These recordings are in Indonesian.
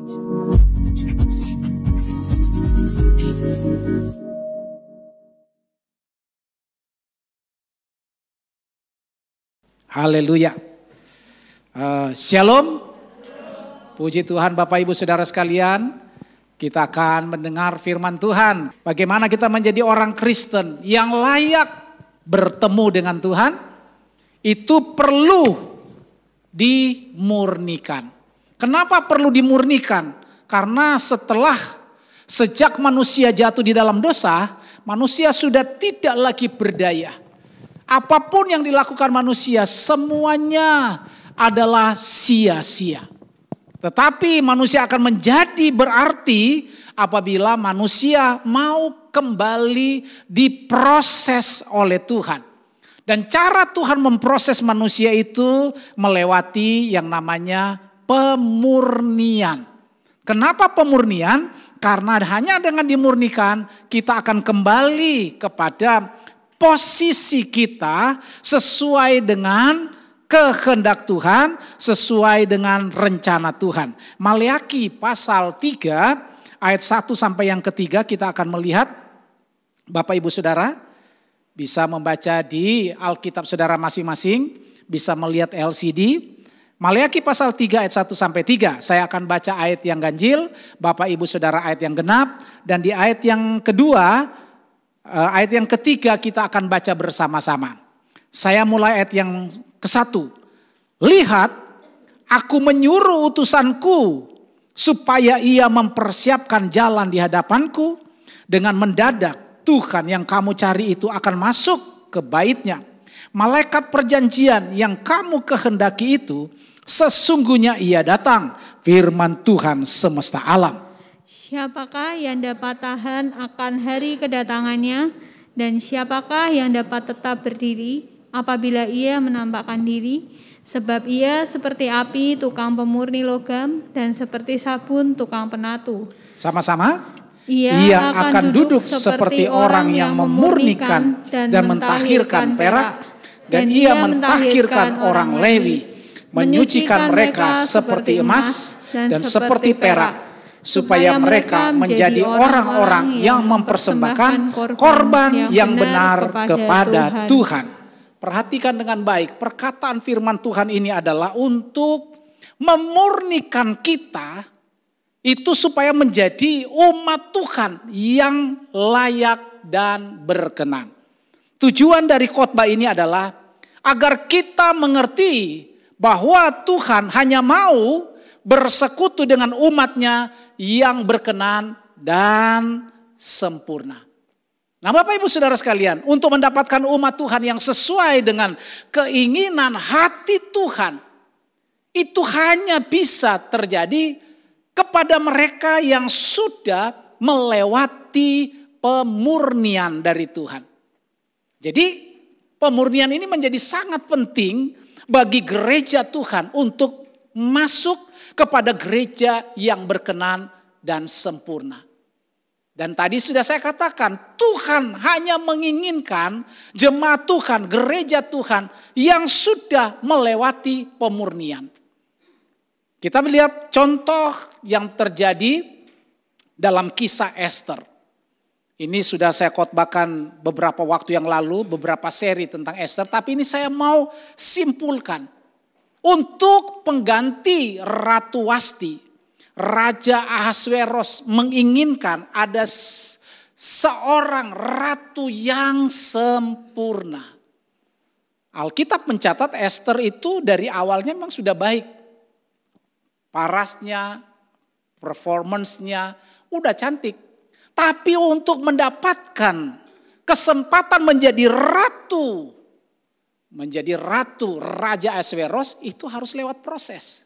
Haleluya. Shalom. Puji Tuhan Bapak Ibu Saudara sekalian. Kita akan mendengar firman Tuhan. Bagaimana kita menjadi orang Kristen yang layak bertemu dengan Tuhan. Itu perlu dimurnikan. Kenapa perlu dimurnikan? Karena sejak manusia jatuh di dalam dosa, manusia sudah tidak lagi berdaya. Apapun yang dilakukan manusia semuanya adalah sia-sia. Tetapi manusia akan menjadi berarti apabila manusia mau kembali diproses oleh Tuhan. Dan cara Tuhan memproses manusia itu melewati yang namanya pemurnian. Kenapa pemurnian? Karena hanya dengan dimurnikan kita akan kembali kepada posisi kita sesuai dengan kehendak Tuhan, sesuai dengan rencana Tuhan. Maleakhi pasal 3 ayat 1 sampai yang ketiga kita akan melihat. Bapak Ibu Saudara bisa membaca di Alkitab saudara masing-masing, bisa melihat LCD. Maleakhi pasal 3 ayat 1 sampai 3. Saya akan baca ayat yang ganjil, Bapak Ibu Saudara ayat yang genap, dan di ayat yang kedua, ayat yang ketiga kita akan baca bersama-sama. Saya mulai ayat yang ke-1. Lihat, aku menyuruh utusanku supaya ia mempersiapkan jalan di hadapanku. Dengan mendadak Tuhan yang kamu cari itu akan masuk ke baitnya. Malaikat perjanjian yang kamu kehendaki itu sesungguhnya ia datang. Firman Tuhan semesta alam. Siapakah yang dapat tahan akan hari kedatangannya, dan siapakah yang dapat tetap berdiri apabila ia menampakkan diri? Sebab ia seperti api tukang pemurni logam dan seperti sabun tukang penatu. Sama-sama. Ia akan duduk seperti orang yang memurnikan dan mentahirkan perak, dan ia mentahirkan orang Lewi, menyucikan mereka seperti emas dan seperti perak, supaya mereka menjadi orang-orang yang mempersembahkan korban yang benar kepada Tuhan. Perhatikan dengan baik, perkataan firman Tuhan ini adalah untuk memurnikan kita itu supaya menjadi umat Tuhan yang layak dan berkenan. Tujuan dari khotbah ini adalah agar kita mengerti bahwa Tuhan hanya mau bersekutu dengan umatnya yang berkenan dan sempurna. Nah Bapak Ibu Saudara sekalian, untuk mendapatkan umat Tuhan yang sesuai dengan keinginan hati Tuhan, itu hanya bisa terjadi kepada mereka yang sudah melewati pemurnian dari Tuhan. Jadi pemurnian ini menjadi sangat penting bagi gereja Tuhan untuk masuk kepada gereja yang berkenan dan sempurna. Dan tadi sudah saya katakan, Tuhan hanya menginginkan jemaat Tuhan, gereja Tuhan yang sudah melewati pemurnian. Kita melihat contoh yang terjadi dalam kisah Esther. Ini sudah saya khotbahkan beberapa waktu yang lalu, beberapa seri tentang Esther. Tapi ini saya mau simpulkan. Untuk pengganti Ratu Wasti, Raja Ahasveros menginginkan ada seorang ratu yang sempurna. Alkitab mencatat Esther itu dari awalnya memang sudah baik. Parasnya, performance-nya udah cantik. Tapi untuk mendapatkan kesempatan menjadi ratu Raja Ahasveros itu harus lewat proses.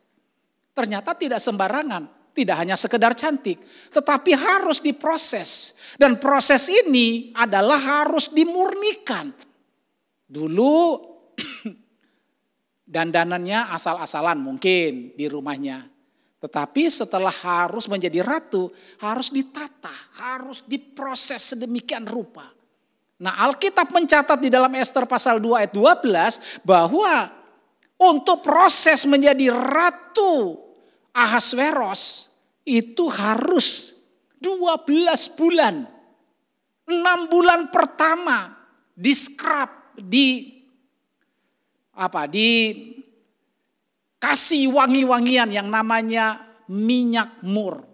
Ternyata tidak sembarangan. Tidak hanya sekedar cantik, tetapi harus diproses. Dan proses ini adalah harus dimurnikan. Dulu dandanannya asal-asalan mungkin di rumahnya. Tetapi setelah harus menjadi ratu, harus ditata, harus diproses sedemikian rupa. Nah Alkitab mencatat di dalam Esther pasal 2 ayat 12 bahwa untuk proses menjadi ratu Ahasveros itu harus 12 bulan. 6 bulan pertama di-scrub, dikasih wangi-wangian yang namanya minyak mur.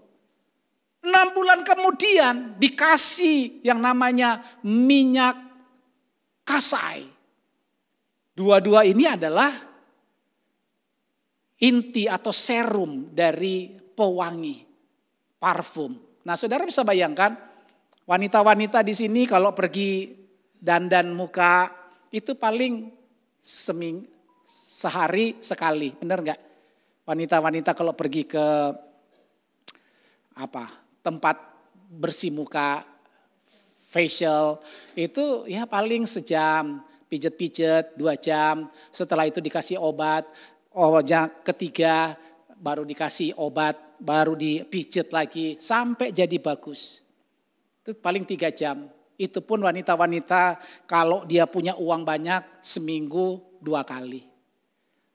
6 bulan kemudian dikasih yang namanya minyak kasai. Dua-dua ini adalah inti atau serum dari pewangi, parfum. Nah, saudara bisa bayangkan wanita-wanita di sini kalau pergi dandan muka itu paling sehari sekali, benar nggak? Wanita-wanita kalau pergi ke tempat bersih muka, facial, itu ya paling sejam, pijet-pijet 2 jam, setelah itu dikasih obat, ketiga baru dikasih obat, baru dipijet lagi, sampai jadi bagus. Itu paling 3 jam. Itu pun wanita-wanita kalau dia punya uang banyak, seminggu 2 kali.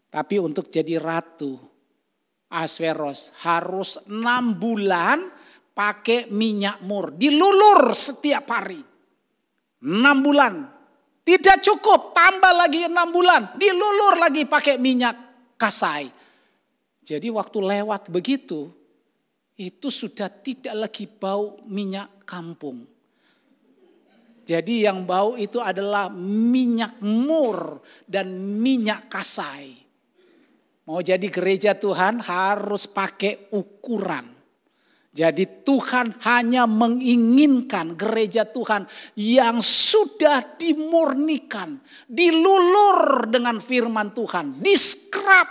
Tapi untuk jadi ratu Ahasveros harus 6 bulan pakai minyak mur, dilulur setiap hari. 6 bulan, tidak cukup, tambah lagi 6 bulan, dilulur lagi pakai minyak kasai. Jadi waktu lewat begitu, itu sudah tidak lagi bau minyak kampung. Jadi yang bau itu adalah minyak mur dan minyak kasai. Mau jadi gereja Tuhan harus pakai ukuran. Jadi Tuhan hanya menginginkan gereja Tuhan yang sudah dimurnikan, dilulur dengan firman Tuhan, di-scrub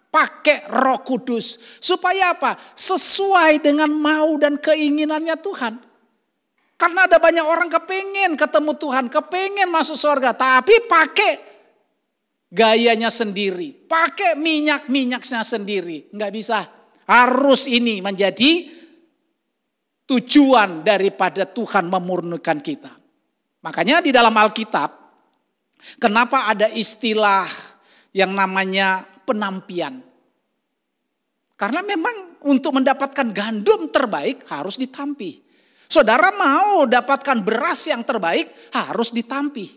pakai Roh Kudus. Supaya apa? Sesuai dengan mau dan keinginannya Tuhan. Karena ada banyak orang kepengen ketemu Tuhan, kepengen masuk surga, tapi pakai gayanya sendiri, pakai minyaknya sendiri. Enggak bisa. Harus ini menjadi tujuan daripada Tuhan memurnikan kita. Makanya di dalam Alkitab, kenapa ada istilah yang namanya penampian? Karena memang untuk mendapatkan gandum terbaik harus ditampi. Saudara mau dapatkan beras yang terbaik harus ditampi.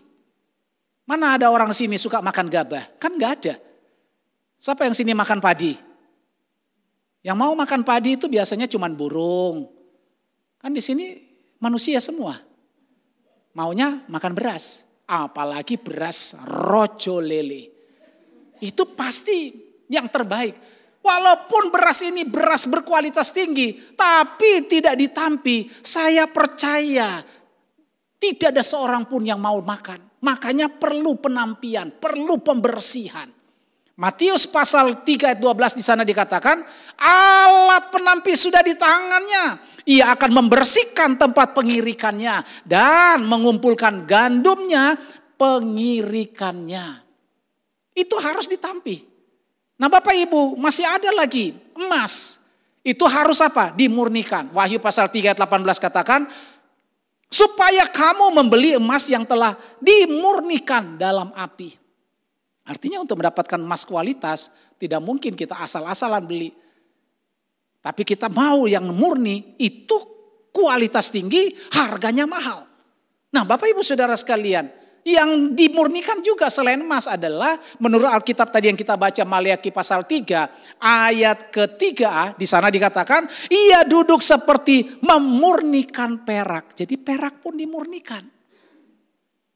Mana ada orang sini suka makan gabah? Kan gak ada. Siapa yang sini makan padi? Yang mau makan padi itu biasanya cuma burung. Kan di sini manusia semua. Maunya makan beras. Apalagi beras rojo lele. Itu pasti yang terbaik. Walaupun beras ini beras berkualitas tinggi, tapi tidak ditampi, saya percaya tidak ada seorang pun yang mau makan. Makanya perlu penampian, perlu pembersihan. Matius pasal 3 ayat 12 di sana dikatakan, alat penampi sudah di tangannya. Ia akan membersihkan tempat pengirikannya dan mengumpulkan gandumnya pengirikannya. Itu harus ditampi. Nah Bapak Ibu, masih ada lagi emas. Itu harus apa? Dimurnikan. Wahyu pasal 3 ayat 18 katakan, supaya kamu membeli emas yang telah dimurnikan dalam api. Artinya untuk mendapatkan emas kualitas, tidak mungkin kita asal-asalan beli. Tapi kita mau yang murni, itu kualitas tinggi, harganya mahal. Nah Bapak Ibu Saudara sekalian, yang dimurnikan juga selain emas adalah menurut Alkitab tadi yang kita baca Maleakhi pasal 3 ayat ke-3a, di sana dikatakan ia duduk seperti memurnikan perak. Jadi perak pun dimurnikan.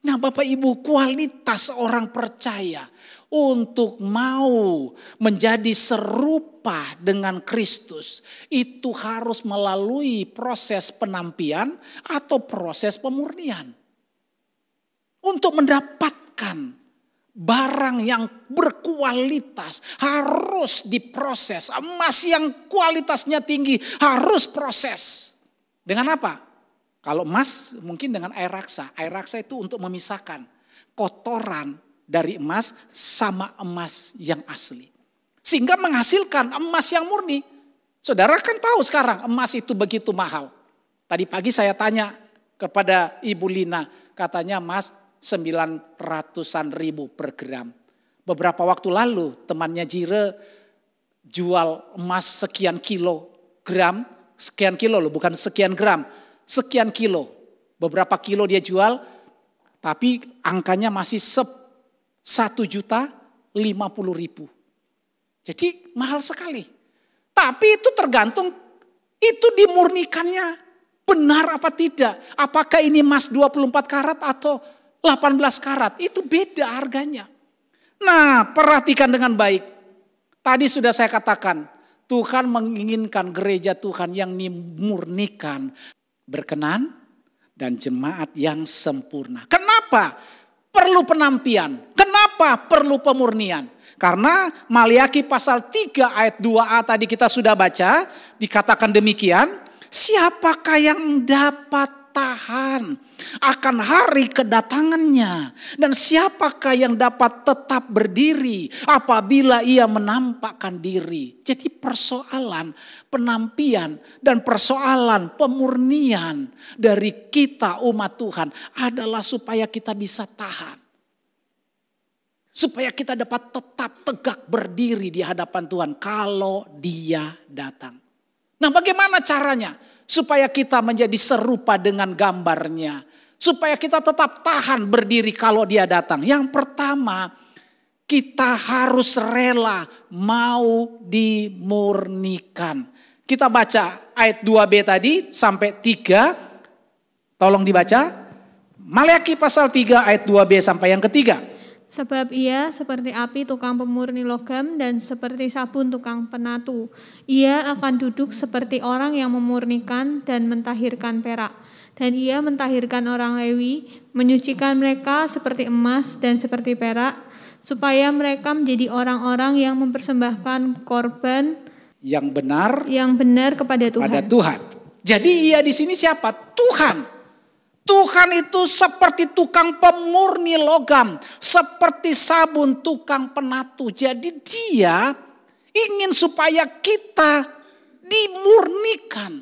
Nah Bapak Ibu, kualitas orang percaya untuk mau menjadi serupa dengan Kristus itu harus melalui proses penampian atau proses pemurnian. Untuk mendapatkan barang yang berkualitas harus diproses. Emas yang kualitasnya tinggi harus proses. Dengan apa? Kalau emas mungkin dengan air raksa. Air raksa itu untuk memisahkan kotoran dari emas sama emas yang asli. Sehingga menghasilkan emas yang murni. Saudara kan tahu sekarang emas itu begitu mahal. Tadi pagi saya tanya kepada Ibu Lina, katanya emas 900-an ribu per gram. Beberapa waktu lalu temannya Jire jual emas sekian kilogram sekian kilo loh, bukan sekian gram, sekian kilo. Beberapa kilo dia jual, tapi angkanya masih 1.050.000. Jadi mahal sekali. Tapi itu tergantung itu dimurnikannya benar apa tidak. Apakah ini emas 24 karat atau 18 karat. Itu beda harganya. Nah, perhatikan dengan baik. Tadi sudah saya katakan, Tuhan menginginkan gereja Tuhan yang dimurnikan, berkenan, dan jemaat yang sempurna. Kenapa perlu penampian? Kenapa perlu pemurnian? Karena Maliaki pasal 3 ayat 2a tadi kita sudah baca, dikatakan demikian, siapakah yang dapat tahan akan hari kedatangannya, dan siapakah yang dapat tetap berdiri apabila ia menampakkan diri. Jadi persoalan penampian dan persoalan pemurnian dari kita umat Tuhan adalah supaya kita bisa tahan. Supaya kita dapat tetap tegak berdiri di hadapan Tuhan kalau Dia datang. Nah, bagaimana caranya? Supaya kita menjadi serupa dengan gambarnya. Supaya kita tetap tahan berdiri kalau Dia datang. Yang pertama, kita harus rela mau dimurnikan. Kita baca ayat 2b tadi sampai 3. Tolong dibaca. Maliaki pasal 3 ayat 2b sampai yang ketiga. Sebab ia seperti api tukang pemurni logam dan seperti sabun tukang penatu. Ia akan duduk seperti orang yang memurnikan dan mentahirkan perak. Dan ia mentahirkan orang Lewi, menyucikan mereka seperti emas dan seperti perak, supaya mereka menjadi orang-orang yang mempersembahkan korban yang benar kepada Tuhan. Jadi ia di sini siapa? Tuhan. Tuhan itu seperti tukang pemurni logam, seperti sabun tukang penatu. Jadi Dia ingin supaya kita dimurnikan,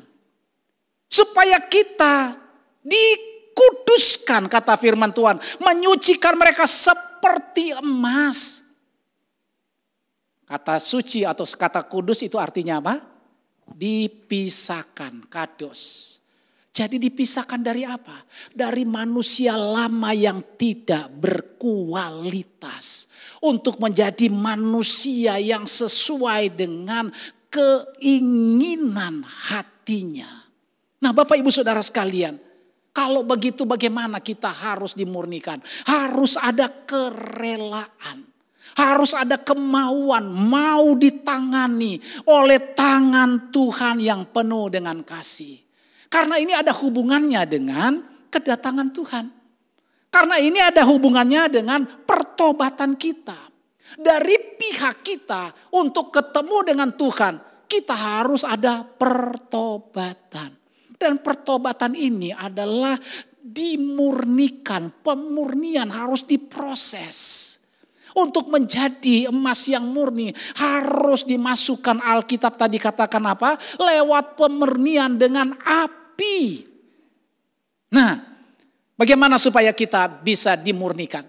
supaya kita dikuduskan, kata firman Tuhan, menyucikan mereka seperti emas. Kata suci atau kata kudus itu artinya apa? Dipisahkan, kados. Jadi dipisahkan dari apa? Dari manusia lama yang tidak berkualitas. Untuk menjadi manusia yang sesuai dengan keinginan hatinya. Nah, Bapak Ibu Saudara sekalian, kalau begitu bagaimana kita harus dimurnikan? Harus ada kerelaan. Harus ada kemauan, mau ditangani oleh tangan Tuhan yang penuh dengan kasih. Karena ini ada hubungannya dengan kedatangan Tuhan. Karena ini ada hubungannya dengan pertobatan kita. Dari pihak kita untuk ketemu dengan Tuhan, kita harus ada pertobatan. Dan pertobatan ini adalah dimurnikan, pemurnian harus diproses. Untuk menjadi emas yang murni harus dimasukkan, Alkitab tadi katakan apa? Lewat pemurnian dengan api. Nah, bagaimana supaya kita bisa dimurnikan?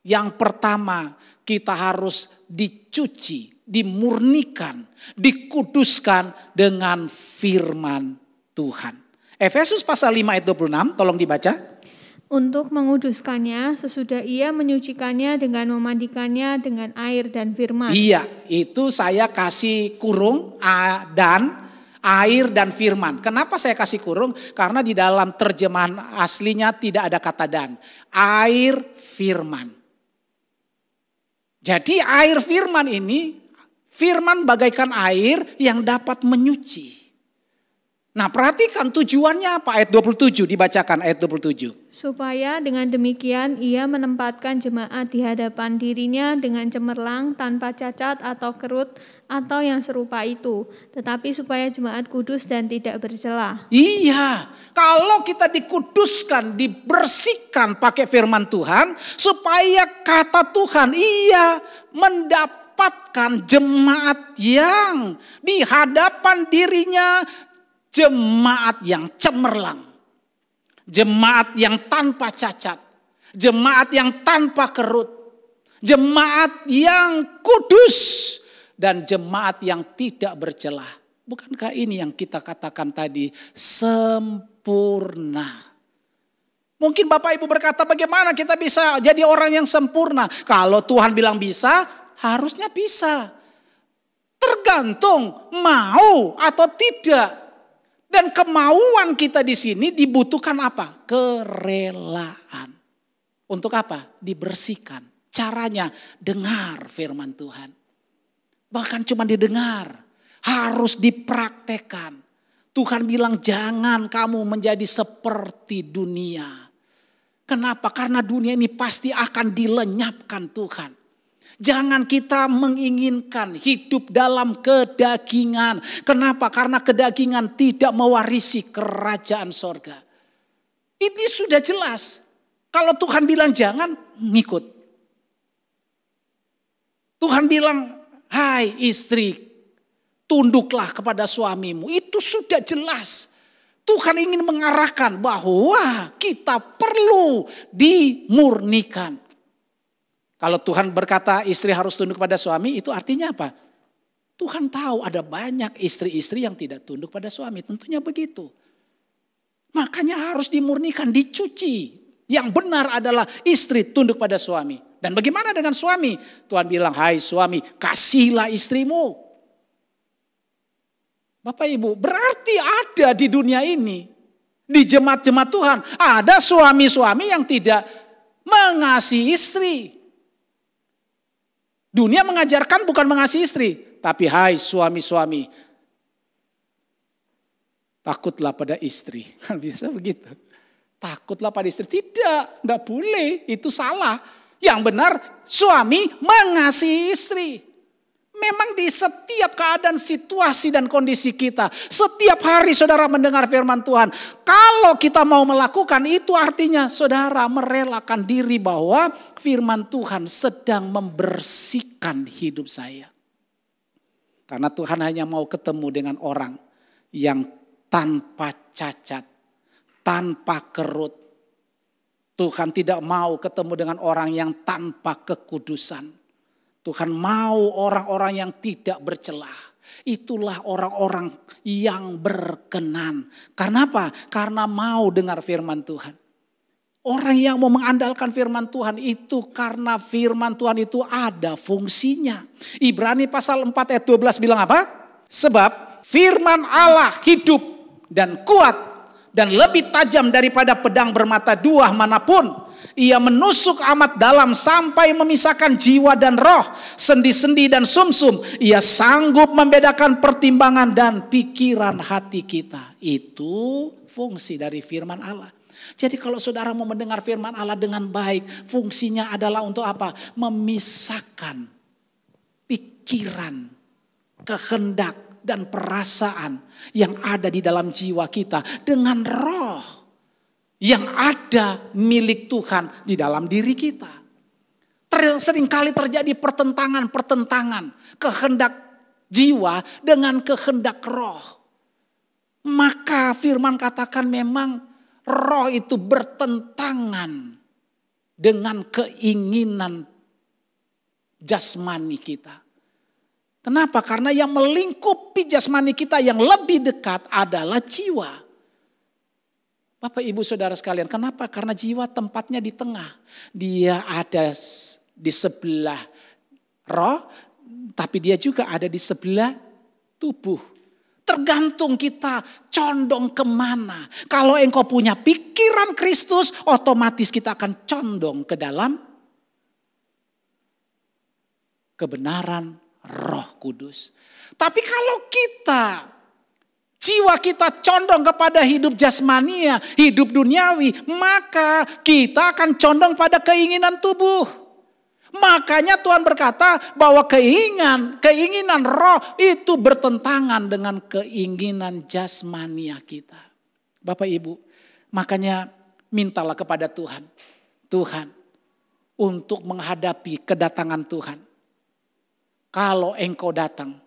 Yang pertama, kita harus dicuci, dimurnikan, dikuduskan dengan firman Tuhan. Efesus pasal 5 ayat 26, tolong dibaca. Untuk menguduskannya sesudah ia menyucikannya dengan memandikannya dengan air dan firman. Iya, itu saya kasih kurung dan air dan firman. Kenapa saya kasih kurung? Karena di dalam terjemahan aslinya tidak ada kata dan. Air firman. Jadi air firman ini, firman bagaikan air yang dapat menyuci. Nah, perhatikan tujuannya apa? Ayat 27 dibacakan, ayat 27. Supaya dengan demikian ia menempatkan jemaat di hadapan dirinya dengan cemerlang, tanpa cacat atau kerut atau yang serupa itu, tetapi supaya jemaat kudus dan tidak bercela. Iya, kalau kita dikuduskan, dibersihkan pakai firman Tuhan, supaya kata Tuhan ia mendapatkan jemaat yang di hadapan dirinya, jemaat yang cemerlang, jemaat yang tanpa cacat, jemaat yang tanpa kerut, jemaat yang kudus, dan jemaat yang tidak bercelah. Bukankah ini yang kita katakan tadi, sempurna? Mungkin Bapak Ibu berkata, bagaimana kita bisa jadi orang yang sempurna? Kalau Tuhan bilang bisa, harusnya bisa. Tergantung mau atau tidak. Dan kemauan kita di sini dibutuhkan apa? Kerelaan. Untuk apa? Dibersihkan. Caranya dengar firman Tuhan. Bahkan cuma didengar. Harus dipraktekkan. Tuhan bilang jangan kamu menjadi seperti dunia. Kenapa? Karena dunia ini pasti akan dilenyapkan Tuhan. Jangan kita menginginkan hidup dalam kedagingan. Kenapa? Karena kedagingan tidak mewarisi kerajaan sorga. Ini sudah jelas. Kalau Tuhan bilang jangan, ngikut. Tuhan bilang, hai istri, tunduklah kepada suamimu. Itu sudah jelas. Tuhan ingin mengarahkan bahwa kita perlu dimurnikan. Kalau Tuhan berkata istri harus tunduk pada suami, itu artinya apa? Tuhan tahu ada banyak istri-istri yang tidak tunduk pada suami. Tentunya begitu. Makanya harus dimurnikan, dicuci. Yang benar adalah istri tunduk pada suami. Dan bagaimana dengan suami? Tuhan bilang, hai suami, kasihilah istrimu. Bapak Ibu, berarti ada di dunia ini. Di jemaat-jemaat Tuhan, ada suami-suami yang tidak mengasihi istri. Dunia mengajarkan bukan mengasihi istri. Tapi hai suami-suami, takutlah pada istri. Kan biasa begitu. Takutlah pada istri. Tidak boleh. Itu salah. Yang benar suami mengasihi istri. Memang di setiap keadaan, situasi dan kondisi kita. Setiap hari saudara mendengar firman Tuhan. Kalau kita mau melakukan itu artinya saudara merelakan diri bahwa firman Tuhan sedang membersihkan hidup saya. Karena Tuhan hanya mau ketemu dengan orang yang tanpa cacat, tanpa kerut. Tuhan tidak mau ketemu dengan orang yang tanpa kekudusan. Tuhan mau orang-orang yang tidak bercelah. Itulah orang-orang yang berkenan. Karena apa? Karena mau dengar firman Tuhan. Orang yang mau mengandalkan firman Tuhan itu karena firman Tuhan itu ada fungsinya. Ibrani pasal 4 ayat 12 bilang apa? Sebab firman Allah hidup dan kuat dan lebih tajam daripada pedang bermata dua manapun. Ia menusuk amat dalam sampai memisahkan jiwa dan roh, sendi-sendi dan sumsum. Ia sanggup membedakan pertimbangan dan pikiran hati kita. Itu fungsi dari firman Allah. Jadi kalau saudara mau mendengar firman Allah dengan baik, fungsinya adalah untuk apa? Memisahkan pikiran, kehendak dan perasaan yang ada di dalam jiwa kita dengan roh yang ada milik Tuhan di dalam diri kita. Seringkali terjadi pertentangan kehendak jiwa dengan kehendak roh. Maka firman katakan memang roh itu bertentangan dengan keinginan jasmani kita. Kenapa? Karena yang melingkupi jasmani kita yang lebih dekat adalah jiwa. Bapak Ibu Saudara sekalian, kenapa? Karena jiwa tempatnya di tengah. Dia ada di sebelah roh, tapi dia juga ada di sebelah tubuh. Tergantung kita condong kemana. Kalau engkau punya pikiran Kristus, otomatis kita akan condong ke dalam kebenaran Roh Kudus. Tapi kalau jiwa kita condong kepada hidup jasmania, hidup duniawi, maka kita akan condong pada keinginan tubuh. Makanya Tuhan berkata bahwa keinginan roh itu bertentangan dengan keinginan jasmania kita. Bapak Ibu, makanya mintalah kepada Tuhan. Tuhan, untuk menghadapi kedatangan Tuhan. Kalau engkau datang,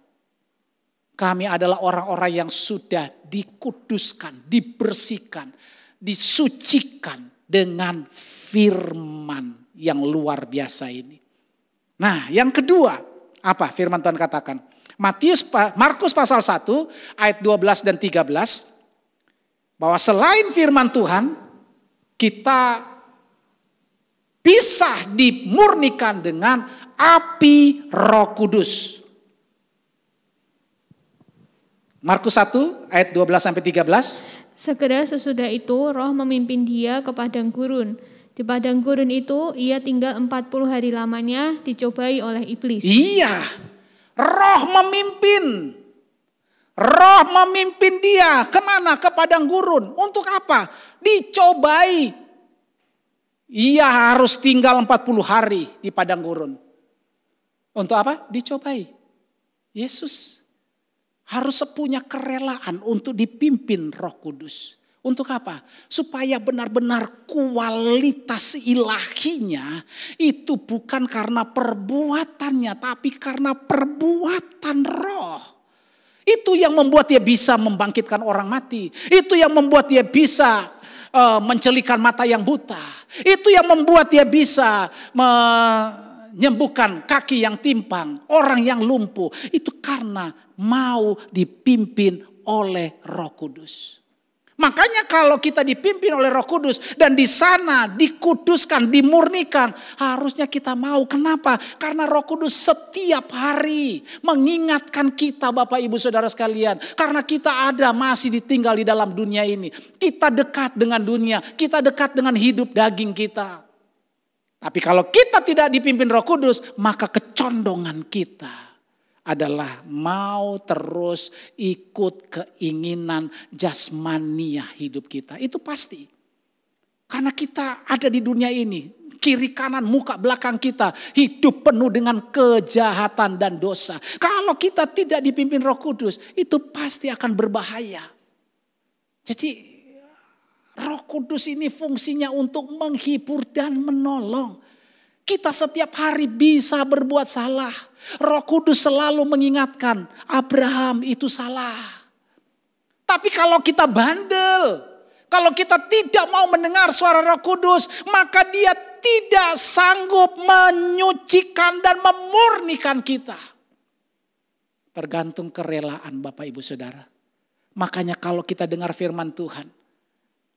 kami adalah orang-orang yang sudah dikuduskan, dibersihkan, disucikan dengan firman yang luar biasa ini. Nah, yang kedua, apa firman Tuhan katakan? Markus pasal 1 ayat 12 dan 13. Bahwa selain firman Tuhan, kita bisa dimurnikan dengan api Roh Kudus. Markus 1 ayat 12 sampai 13. Segera sesudah itu Roh memimpin dia ke padang gurun. Di padang gurun itu ia tinggal 40 hari lamanya dicobai oleh iblis. Iya, Roh memimpin. Roh memimpin dia kemana? Ke padang gurun. Untuk apa? Dicobai. Ia harus tinggal 40 hari di padang gurun. Untuk apa? Dicobai. Yesus harus punya kerelaan untuk dipimpin Roh Kudus. Untuk apa? Supaya benar-benar kualitas ilahinya itu bukan karena perbuatannya, tapi karena perbuatan Roh. Itu yang membuat dia bisa membangkitkan orang mati. Itu yang membuat dia bisa mencelikan mata yang buta. Itu yang membuat dia bisa menyembuhkan kaki yang timpang, orang yang lumpuh. Itu karena mau dipimpin oleh Roh Kudus. Makanya kalau kita dipimpin oleh Roh Kudus dan di sana dikuduskan, dimurnikan, harusnya kita mau. Kenapa? Karena Roh Kudus setiap hari mengingatkan kita, Bapak Ibu Saudara sekalian. Karena kita masih ditinggal di dalam dunia ini. Kita dekat dengan dunia, kita dekat dengan hidup daging kita. Tapi kalau kita tidak dipimpin Roh Kudus, maka kecondongan kita adalah mau terus ikut keinginan jasmania hidup kita. Itu pasti. Karena kita ada di dunia ini, kiri kanan muka belakang kita hidup penuh dengan kejahatan dan dosa. Kalau kita tidak dipimpin Roh Kudus, itu pasti akan berbahaya. Jadi Roh Kudus ini fungsinya untuk menghibur dan menolong. Kita setiap hari bisa berbuat salah. Roh Kudus selalu mengingatkan, Abraham itu salah. Tapi kalau kita bandel, kalau kita tidak mau mendengar suara Roh Kudus, maka dia tidak sanggup menyucikan dan memurnikan kita. Tergantung kerelaan Bapak Ibu Saudara. Makanya kalau kita dengar firman Tuhan,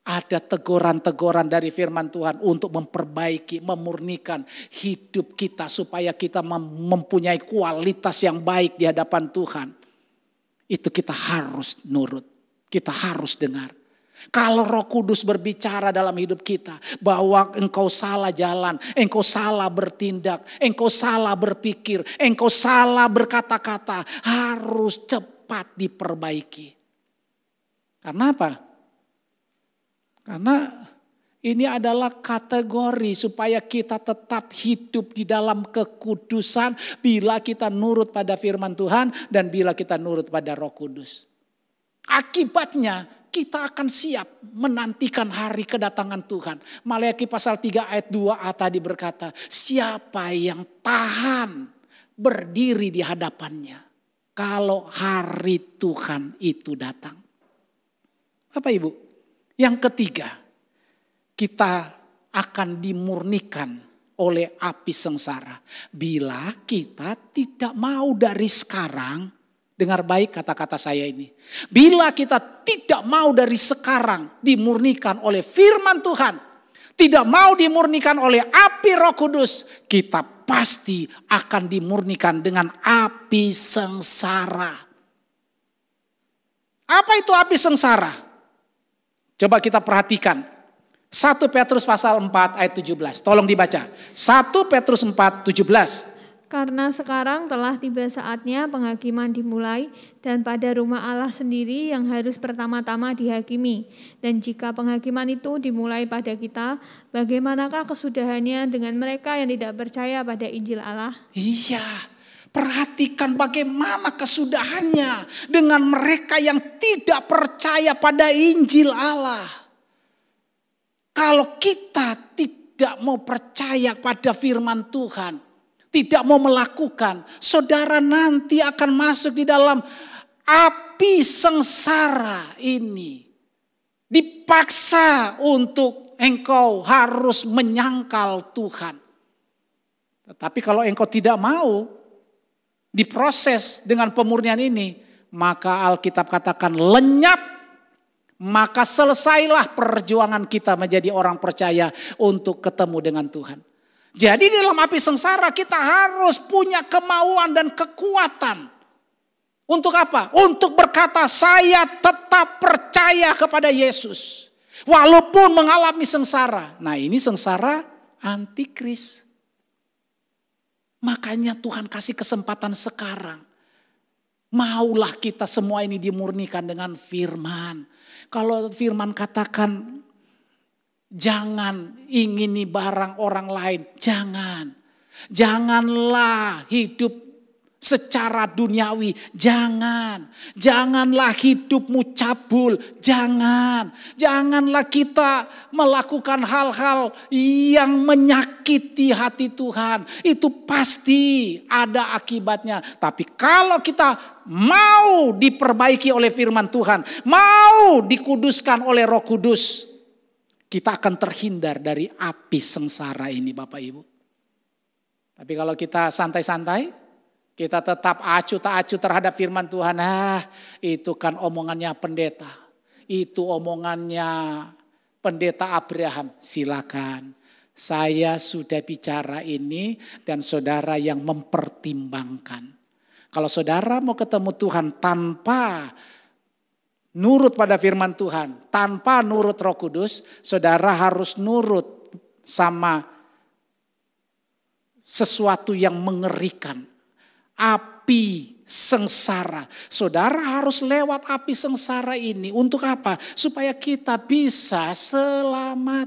ada teguran-teguran dari firman Tuhan untuk memperbaiki, memurnikan hidup kita supaya kita mempunyai kualitas yang baik di hadapan Tuhan. Itu kita harus nurut, kita harus dengar. Kalau Roh Kudus berbicara dalam hidup kita bahwa engkau salah jalan, engkau salah bertindak, engkau salah berpikir, engkau salah berkata-kata, harus cepat diperbaiki. Karena apa? Karena ini adalah kategori supaya kita tetap hidup di dalam kekudusan bila kita nurut pada firman Tuhan dan bila kita nurut pada Roh Kudus. Akibatnya kita akan siap menantikan hari kedatangan Tuhan. Maleakhi pasal 3 ayat 2a tadi berkata, siapa yang tahan berdiri di hadapannya kalau hari Tuhan itu datang. Bapak Ibu, yang ketiga, kita akan dimurnikan oleh api sengsara. Bila kita tidak mau dari sekarang, dengar baik kata-kata saya ini. Bila kita tidak mau dari sekarang dimurnikan oleh firman Tuhan, tidak mau dimurnikan oleh api Roh Kudus, kita pasti akan dimurnikan dengan api sengsara. Apa itu api sengsara? Coba kita perhatikan. 1 Petrus pasal 4 ayat 17. Tolong dibaca. 1 Petrus 4, 17. Karena sekarang telah tiba saatnya penghakiman dimulai dan pada rumah Allah sendiri yang harus pertama-tama dihakimi. Dan jika penghakiman itu dimulai pada kita, bagaimanakah kesudahannya dengan mereka yang tidak percaya pada Injil Allah? Iya. Perhatikan bagaimana kesudahannya dengan mereka yang tidak percaya pada Injil Allah. Kalau kita tidak mau percaya pada firman Tuhan, tidak mau melakukan, saudara nanti akan masuk di dalam api sengsara ini. Dipaksa untuk engkau harus menyangkal Tuhan. Tetapi kalau engkau tidak mau, diproses dengan pemurnian ini, maka Alkitab katakan lenyap, maka selesailah perjuangan kita menjadi orang percaya untuk ketemu dengan Tuhan. Jadi dalam api sengsara kita harus punya kemauan dan kekuatan. Untuk apa? Untuk berkata saya tetap percaya kepada Yesus. Walaupun mengalami sengsara. Nah ini sengsara antikris. Makanya Tuhan kasih kesempatan sekarang. Maulah kita semua ini dimurnikan dengan firman. Kalau firman katakan jangan ingini barang orang lain. Jangan. Janganlah hidup secara duniawi, janganlah hidupmu cabul, janganlah kita melakukan hal-hal yang menyakiti hati Tuhan. Itu pasti ada akibatnya. Tapi kalau kita mau diperbaiki oleh firman Tuhan, mau dikuduskan oleh Roh Kudus, kita akan terhindar dari api sengsara ini, Bapak Ibu. Tapi kalau kita santai-santai, kita tetap acuh tak acuh terhadap firman Tuhan. Itu kan omongannya pendeta. Itu omongannya pendeta Abraham. Silakan. Saya sudah bicara ini dan saudara yang mempertimbangkan. Kalau saudara mau ketemu Tuhan tanpa nurut pada firman Tuhan, tanpa nurut Roh Kudus, saudara harus nurut sama sesuatu yang mengerikan. Api sengsara. Saudara harus lewat api sengsara ini. Untuk apa? Supaya kita bisa selamat.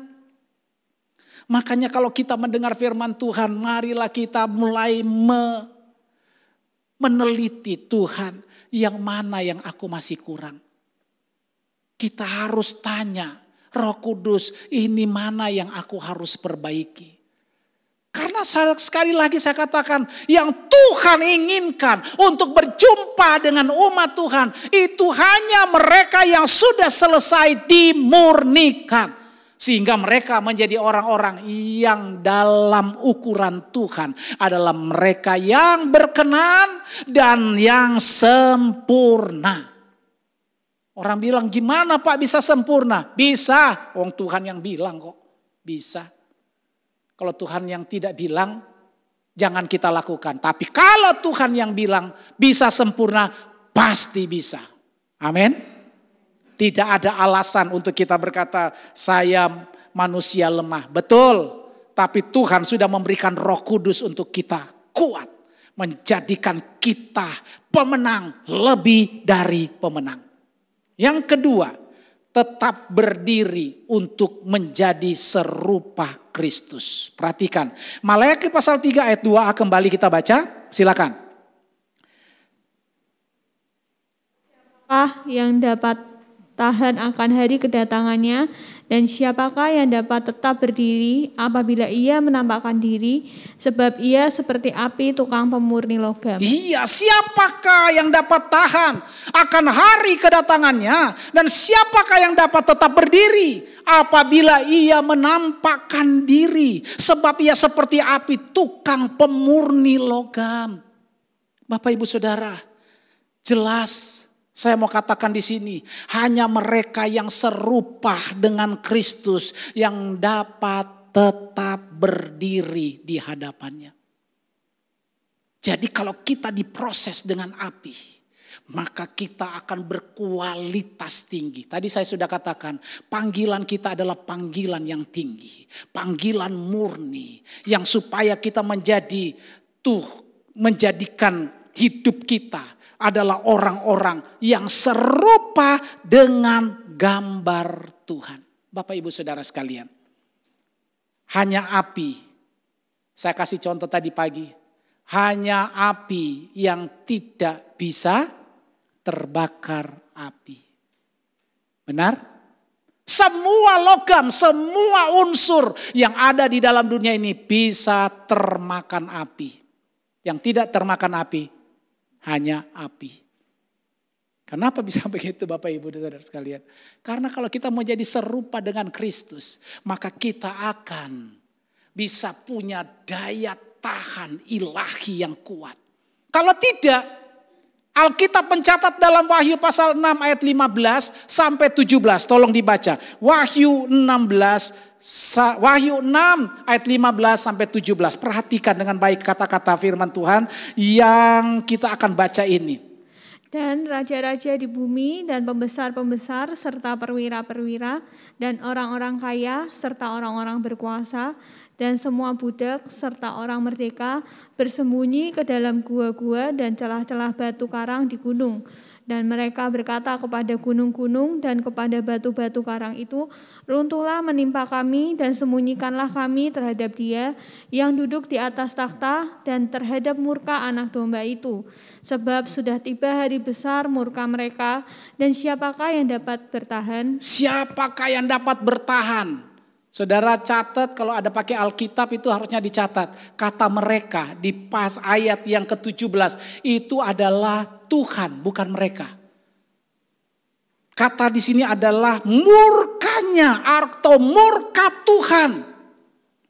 Makanya kalau kita mendengar firman Tuhan, marilah kita mulai meneliti Tuhan. Yang mana yang aku masih kurang. Kita harus tanya, Roh Kudus, ini mana yang aku harus perbaiki. Karena sekali lagi saya katakan, yang Tuhan inginkan untuk berjumpa dengan umat Tuhan, itu hanya mereka yang sudah selesai dimurnikan. Sehingga mereka menjadi orang-orang yang dalam ukuran Tuhan adalah mereka yang berkenan dan yang sempurna. Orang bilang, gimana Pak bisa sempurna? Bisa, wong Tuhan yang bilang kok, bisa. Kalau Tuhan yang tidak bilang, jangan kita lakukan. Tapi kalau Tuhan yang bilang bisa sempurna, pasti bisa. Amin. Tidak ada alasan untuk kita berkata, saya manusia lemah. Betul, tapi Tuhan sudah memberikan Roh Kudus untuk kita kuat. Menjadikan kita pemenang lebih dari pemenang. Yang kedua, tetap berdiri untuk menjadi serupa Kristus. Perhatikan, Maleakhi pasal 3 ayat 2 kembali kita baca, silakan. Siapakah yang dapat tahan akan hari kedatangannya, dan siapakah yang dapat tetap berdiri apabila ia menampakkan diri, sebab ia seperti api tukang pemurni logam. Iya, siapakah yang dapat tahan akan hari kedatangannya, dan siapakah yang dapat tetap berdiri apabila ia menampakkan diri, sebab ia seperti api tukang pemurni logam. Bapak Ibu Saudara, jelas saya mau katakan di sini, hanya mereka yang serupa dengan Kristus yang dapat tetap berdiri di hadapannya. Jadi kalau kita diproses dengan api, maka kita akan berkualitas tinggi. Tadi saya sudah katakan, panggilan kita adalah panggilan yang tinggi, panggilan murni, yang supaya kita menjadikan hidup kita adalah orang-orang yang serupa dengan gambar Tuhan. Bapak Ibu Saudara sekalian, hanya api, saya kasih contoh tadi pagi, hanya api yang tidak bisa terbakar api. Benar? Semua logam, semua unsur yang ada di dalam dunia ini bisa termakan api. Yang tidak termakan api, hanya api. Kenapa bisa begitu Bapak Ibu dan Saudara sekalian? Karena kalau kita mau jadi serupa dengan Kristus, maka kita akan bisa punya daya tahan ilahi yang kuat. Kalau tidak, Alkitab mencatat dalam Wahyu pasal 6 ayat 15 sampai 17. Tolong dibaca. Wahyu 6 ayat 15 sampai 17. Perhatikan dengan baik kata-kata firman Tuhan yang kita akan baca ini. Dan raja-raja di bumi dan pembesar-pembesar serta perwira-perwira dan orang-orang kaya serta orang-orang berkuasa dan semua budak serta orang merdeka bersembunyi ke dalam gua-gua dan celah-celah batu karang di gunung. Dan mereka berkata kepada gunung-gunung dan kepada batu-batu karang itu, runtuhlah menimpa kami dan sembunyikanlah kami terhadap Dia yang duduk di atas takhta dan terhadap murka anak domba itu. Sebab sudah tiba hari besar murka mereka, dan siapakah yang dapat bertahan? Siapakah yang dapat bertahan? Saudara catat, kalau ada pakai Alkitab itu harusnya dicatat. Kata mereka di pas ayat yang ke-17 itu adalah Tuhan, bukan mereka. Kata di sini adalah murkanya atau murka Tuhan.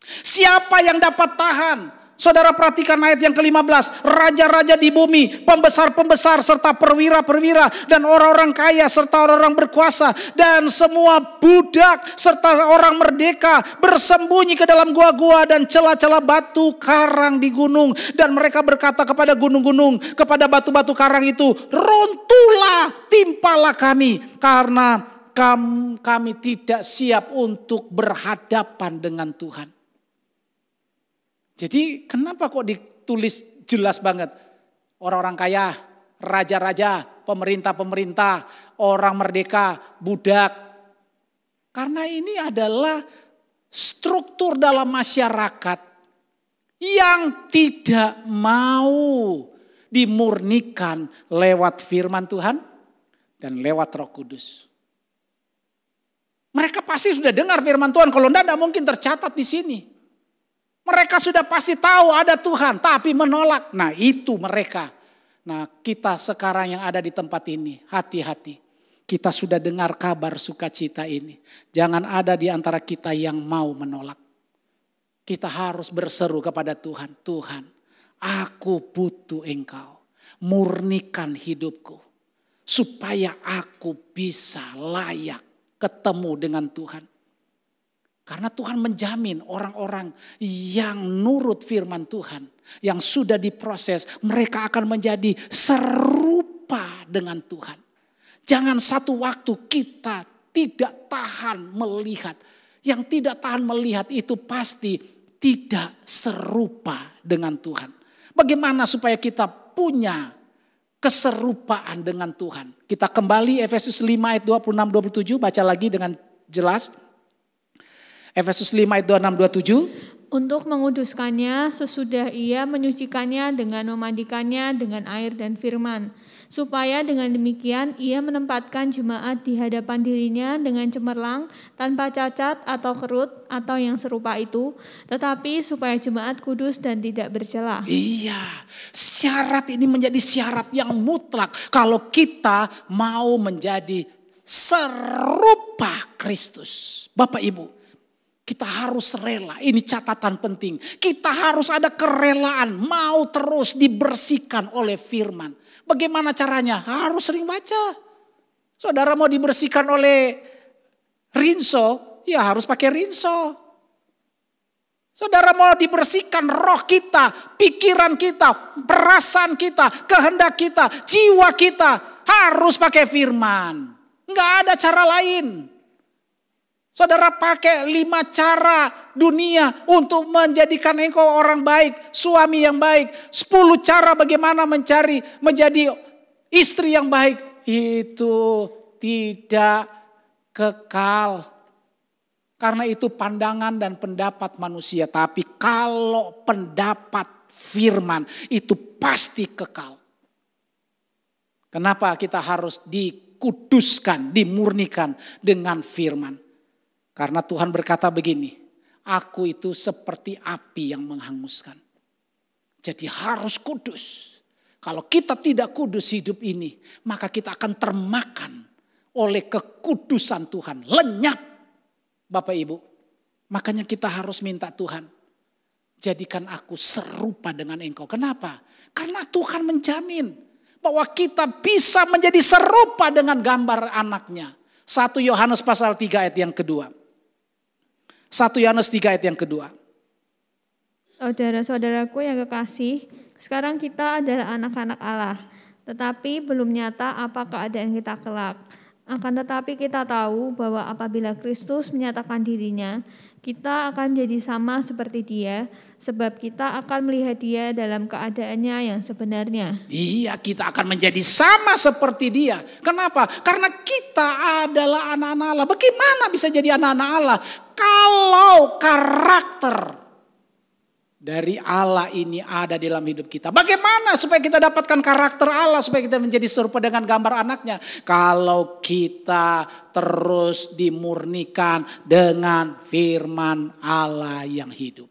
Siapa yang dapat tahan? Saudara perhatikan ayat yang ke-15. Raja-raja di bumi, pembesar-pembesar serta perwira-perwira dan orang-orang kaya serta orang-orang berkuasa dan semua budak serta orang merdeka bersembunyi ke dalam gua-gua dan celah-celah batu karang di gunung. Dan mereka berkata kepada gunung-gunung, kepada batu-batu karang itu, runtuhlah, timpalah kami karena kami tidak siap untuk berhadapan dengan Tuhan. Jadi kenapa kok ditulis jelas banget? Orang-orang kaya, raja-raja, pemerintah-pemerintah, orang merdeka, budak. Karena ini adalah struktur dalam masyarakat yang tidak mau dimurnikan lewat firman Tuhan dan lewat Roh Kudus. Mereka pasti sudah dengar firman Tuhan, kalau tidak mungkin tercatat di sini. Mereka sudah pasti tahu ada Tuhan, tapi menolak. Nah itu mereka. Nah kita sekarang yang ada di tempat ini, hati-hati. Kita sudah dengar kabar sukacita ini. Jangan ada di antara kita yang mau menolak. Kita harus berseru kepada Tuhan. Tuhan, aku butuh Engkau. Murnikan hidupku. Supaya aku bisa layak ketemu dengan Tuhan. Karena Tuhan menjamin orang-orang yang nurut firman Tuhan, yang sudah diproses, mereka akan menjadi serupa dengan Tuhan. Jangan satu waktu kita tidak tahan melihat. Yang tidak tahan melihat itu pasti tidak serupa dengan Tuhan. Bagaimana supaya kita punya keserupaan dengan Tuhan? Kita kembali Efesus 5 ayat 26-27, baca lagi dengan jelas. Efesus 5 ayat 26-27. Untuk menguduskannya sesudah ia menyucikannya dengan memandikannya dengan air dan firman. Supaya dengan demikian ia menempatkan jemaat di hadapan dirinya dengan cemerlang, tanpa cacat atau kerut atau yang serupa itu. Tetapi supaya jemaat kudus dan tidak bercela. Iya, syarat ini menjadi syarat yang mutlak. Kalau kita mau menjadi serupa Kristus. Bapak Ibu. Kita harus rela, ini catatan penting. Kita harus ada kerelaan, mau terus dibersihkan oleh firman. Bagaimana caranya? Harus sering baca. Saudara mau dibersihkan oleh rinso, ya harus pakai rinso. Saudara mau dibersihkan roh kita, pikiran kita, perasaan kita, kehendak kita, jiwa kita, harus pakai firman. Enggak ada cara lain. Saudara pakai 5 cara dunia untuk menjadikan engkau orang baik, suami yang baik. 10 cara bagaimana menjadi istri yang baik. Itu tidak kekal. Karena itu pandangan dan pendapat manusia. Tapi kalau pendapat firman itu pasti kekal. Kenapa kita harus dikuduskan, dimurnikan dengan firman? Karena Tuhan berkata begini, aku itu seperti api yang menghanguskan. Jadi harus kudus. Kalau kita tidak kudus hidup ini, maka kita akan termakan oleh kekudusan Tuhan. Lenyap Bapak Ibu. Makanya kita harus minta Tuhan, jadikan aku serupa dengan Engkau. Kenapa? Karena Tuhan menjamin bahwa kita bisa menjadi serupa dengan gambar anaknya. 1 Yohanes pasal 3 ayat yang kedua. 1 Yohanes 3 ayat yang kedua. Saudara-saudaraku yang kekasih, sekarang kita adalah anak-anak Allah, tetapi belum nyata apa keadaan kita kelak. Akan tetapi kita tahu bahwa apabila Kristus menyatakan dirinya, kita akan jadi sama seperti Dia, sebab kita akan melihat Dia dalam keadaannya yang sebenarnya. Iya, kita akan menjadi sama seperti Dia. Kenapa? Karena kita adalah anak-anak Allah. Bagaimana bisa jadi anak-anak Allah? Kalau karakter dari Allah ini ada dalam hidup kita. Bagaimana supaya kita dapatkan karakter Allah, supaya kita menjadi serupa dengan gambar anaknya? Kalau kita terus dimurnikan dengan firman Allah yang hidup.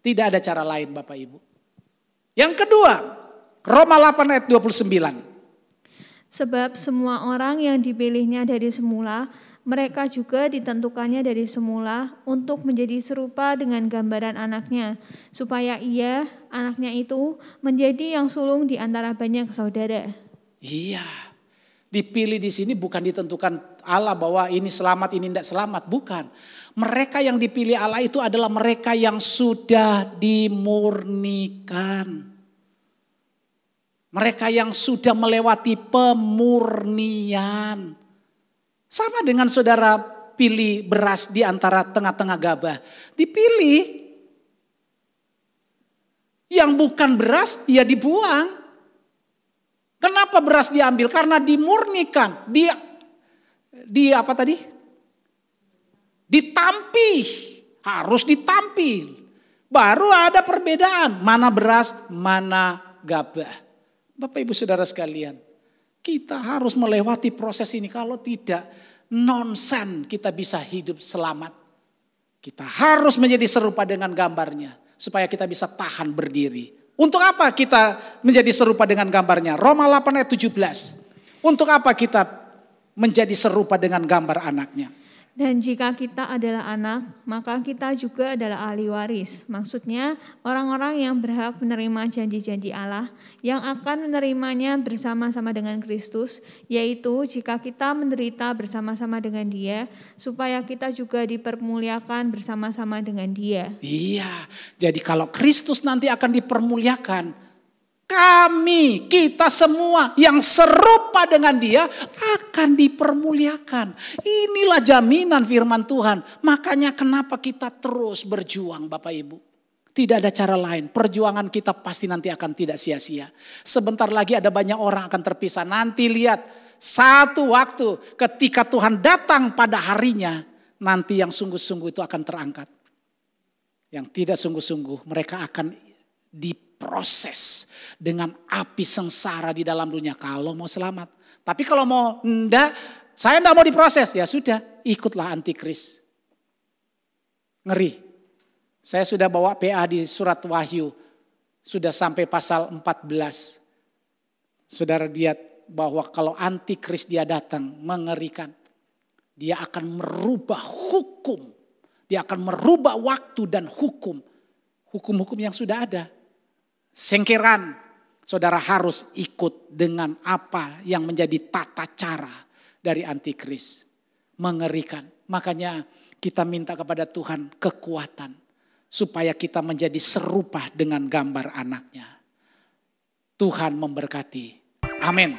Tidak ada cara lain Bapak Ibu. Yang kedua, Roma 8 ayat 29. Sebab semua orang yang dipilihnya dari semula, mereka juga ditentukannya dari semula untuk menjadi serupa dengan gambaran anaknya, supaya ia, anaknya itu, menjadi yang sulung di antara banyak saudara. Iya, dipilih di sini bukan ditentukan Allah bahwa ini selamat, ini tidak selamat, bukan. Mereka yang dipilih Allah itu adalah mereka yang sudah dimurnikan. Mereka yang sudah melewati pemurnian. Sama dengan saudara pilih beras di antara tengah-tengah gabah. Dipilih. Yang bukan beras ya dibuang. Kenapa beras diambil? Karena dimurnikan. Apa tadi? Ditampih. Harus ditampil. Baru ada perbedaan. Mana beras, mana gabah. Bapak Ibu Saudara sekalian. Kita harus melewati proses ini. Kalau tidak, nonsen kita bisa hidup selamat. Kita harus menjadi serupa dengan gambarnya. Supaya kita bisa tahan berdiri. Untuk apa kita menjadi serupa dengan gambarnya? Roma 8 ayat 17. Untuk apa kita menjadi serupa dengan gambar anaknya? Dan jika kita adalah anak, maka kita juga adalah ahli waris. Maksudnya orang-orang yang berhak menerima janji-janji Allah yang akan menerimanya bersama-sama dengan Kristus, yaitu jika kita menderita bersama-sama dengan Dia, supaya kita juga dipermuliakan bersama-sama dengan Dia. Iya, jadi kalau Kristus nanti akan dipermuliakan, kita semua yang serupa dengan Dia akan dipermuliakan. Inilah jaminan firman Tuhan. Makanya kenapa kita terus berjuang Bapak Ibu. Tidak ada cara lain. Perjuangan kita pasti nanti akan tidak sia-sia. Sebentar lagi ada banyak orang akan terpisah. Nanti lihat satu waktu ketika Tuhan datang pada harinya. Nanti yang sungguh-sungguh itu akan terangkat. Yang tidak sungguh-sungguh mereka akan diproses dengan api sengsara di dalam dunia kalau mau selamat. Tapi kalau mau saya enggak mau diproses, ya sudah, ikutlah antikris. Ngeri. Saya sudah bawa PA di surat Wahyu, sudah sampai pasal 14. Saudara lihat bahwa kalau antikris dia datang, mengerikan. Dia akan merubah hukum. Dia akan merubah waktu dan hukum. Hukum-hukum yang sudah ada. Sengkeran, saudara harus ikut dengan apa yang menjadi tata cara dari antikris. Mengerikan. Makanya kita minta kepada Tuhan kekuatan. Supaya kita menjadi serupa dengan gambar anaknya. Tuhan memberkati. Amin.